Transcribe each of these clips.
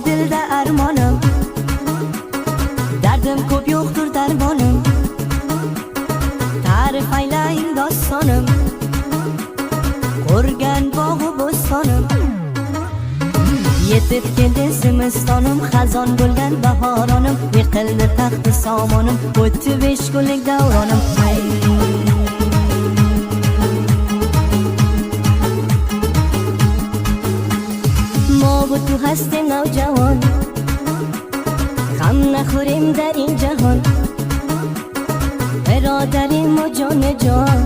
dilda armonim, dardim ko'p yo'qdir darmonim, ta'rif aylayin dostonim, ko'rgan bog'u bo'stonim. Yetib keldi zimistonim, xazon bo'lgan bahoronim, yiqildi taxti somonim, o'tdi 5 kunlik davronim. ما تو هستی نوجوان، غم نخوریم در این جهان، برادریم و جان جان،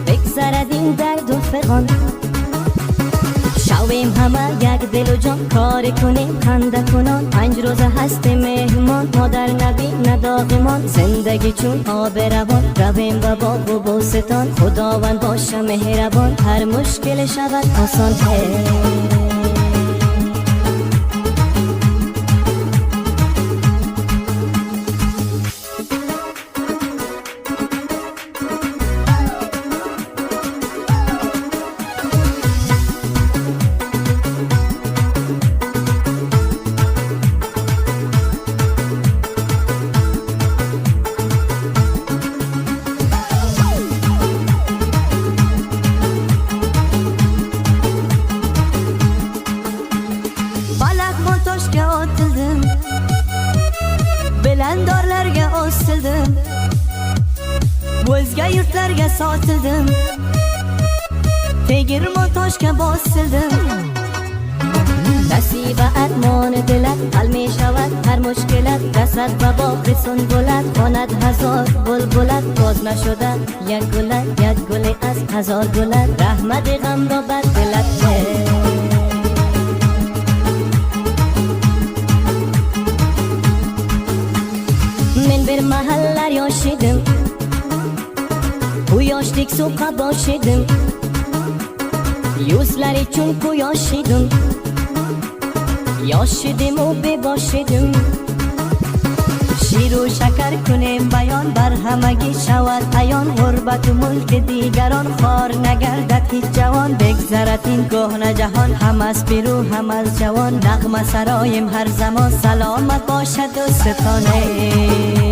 بگذرد این درد و فغان. شویم همه یک دل و جان، کار کنیم خنده کنان. 5 روز هستی مهمان، مادر نبی نداغمان. زندگی چون آب روان، رویم و باغ و بوستان. خداوند باشه مهربان، هر مشکل شود آسان. Bilandorlarga osildim, o'zga yurtlarga sotildim, tegirmon toshga bosildim. Nasiba armoni dilat, qalmi shavad har mushkilat. Rasad va boqi sunbulat, xonad hazor bulbulat. Ko'z nashuda yak gulat, yak guli az hazor gulat. Rahmati g'amro bad dilat. Men bir mahallar yosh edim, quyoshdek so'qa bosh edim, yuzlar uchun quyosh edim, yosh edim u bebosh edim. Shiru shakar kunem bayon, bar hamaga shavad ayon. G'urbat mulki digaron, xor nagardad hech javon. Begzaratin ko'hna jahon, hamas biru hamas javon. Nag'ma saroyim har zamon, salomat boshad do'stone.